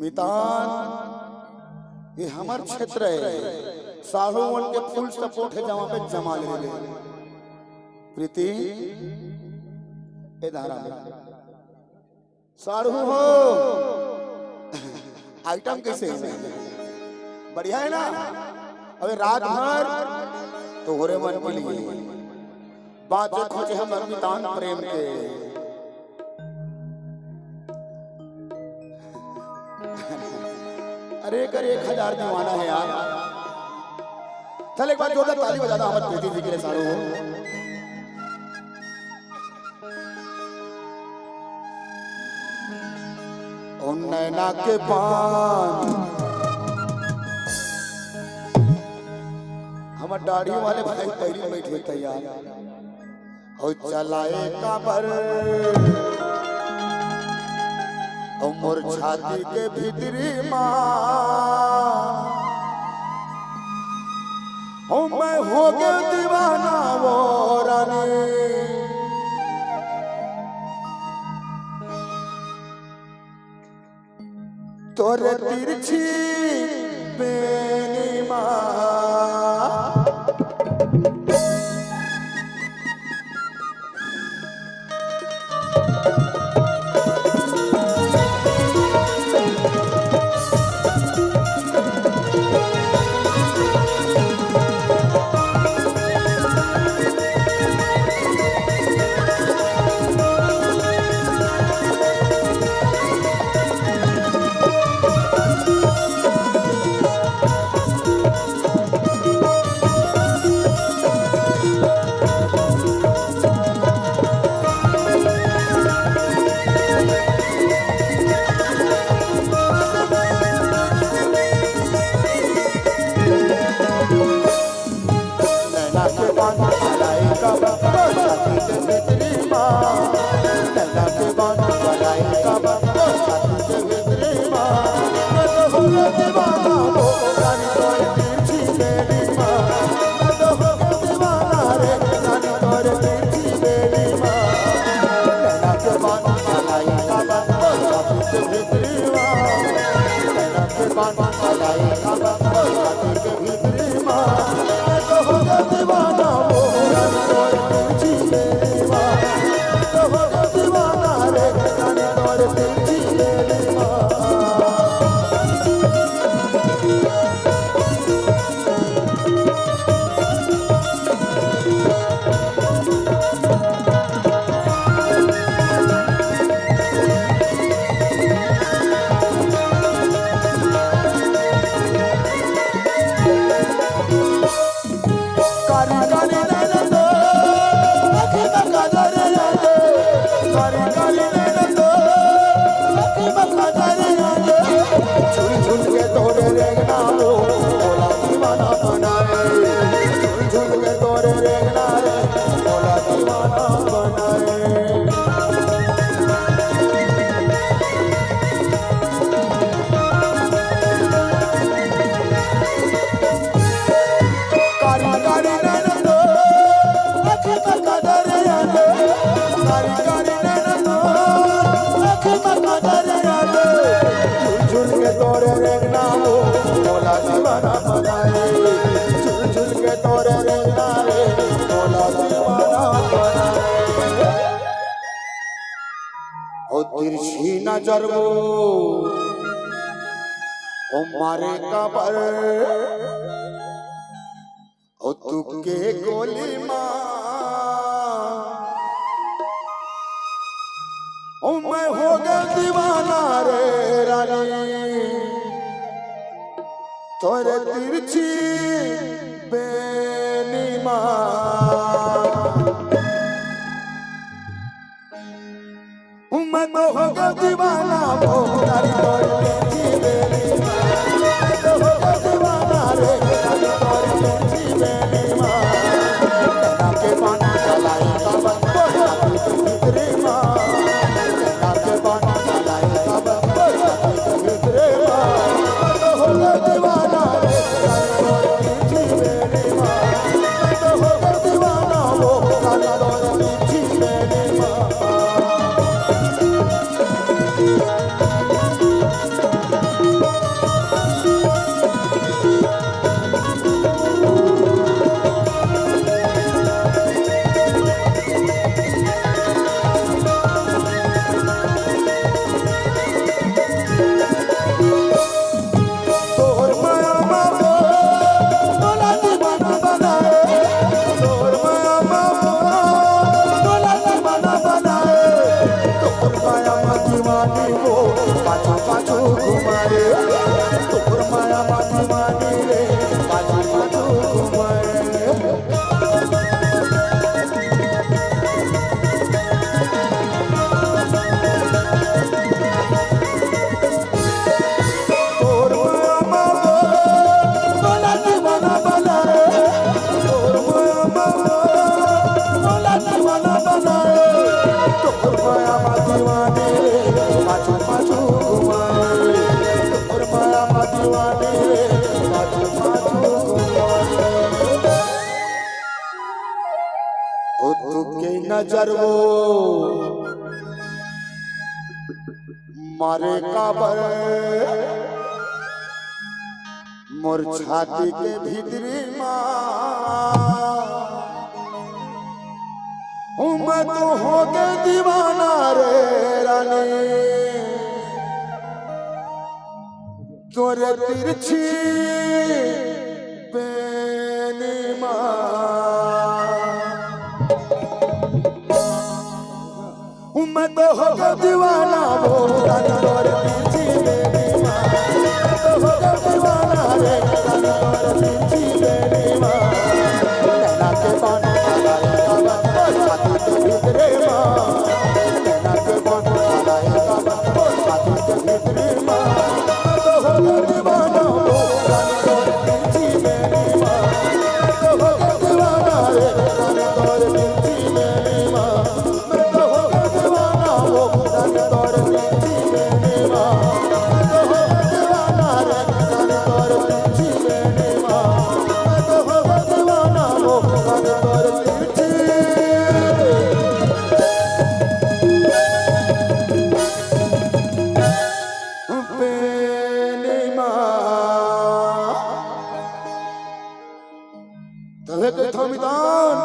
मितान ये हमार क्षेत्र है। साहुवन के फुल सपोर्ट है जहाँ पे जमा ले प्रीति ए धारा में सारू हो आइटम कैसे है? बढ़िया है ना? अबे रात भर तो होरे मन के लिए बात खोजे हम मितान प्रेम के। अरे कर 1000 दीवाना है यार। चल एक बार जोरदार ताली बजा दो हमारे प्रीति जी के लिए सारू हो। नैना के पान हमारे दाढ़ी वाले भाई पहली बैठे तैयार और चलाए काबर और मोर छाती के भीतरी माँ मैं हो गया दीवाना वो रानी। तोरे तिरछी बेनी माँ तिरछी नजर वो ओ मारे कबर ओ तुके गोली माँ ओ मैं हो गया दीवाना रे रानी। तोरे तिरछी बेनी माँ मैं तो हो गया दीवाना वो तारी तोरे तिरछी बेनी माँ। मैं तो हो गया दीवाना रे तारी तोरे तिरछी बेनी माँ। नैना के पानी चलाई काबा छाती के भीतरी माँ। नैना के पानी चलाई काबा छाती के भीतरी माँ। मैं तो हो गया दीवाना रे तारी तोरे तिरछी बेनी माँ। मैं तो हो गया दीवाना वो तारी तोरे तिरछी बेनी माँ। घुमाए तोर माया माटी मानी रे पाछू पाछू घुमाए तोर माया मामा बोला दीवाना बनाए तोर माया मामा बोला दीवाना बनाए तोर माया माटी मानी रे पाछू पाछू घुमाए तोर माया माटी मानी रे पाछू पाछू घुमाए ओ तू के नजर वो मारे काबर मोर छाती के भीतरी मैं तो हो के दीवाना रे रानी तोरे तिरछी बेनीमा मैं तो हो के दीवाना वो रानी तोरे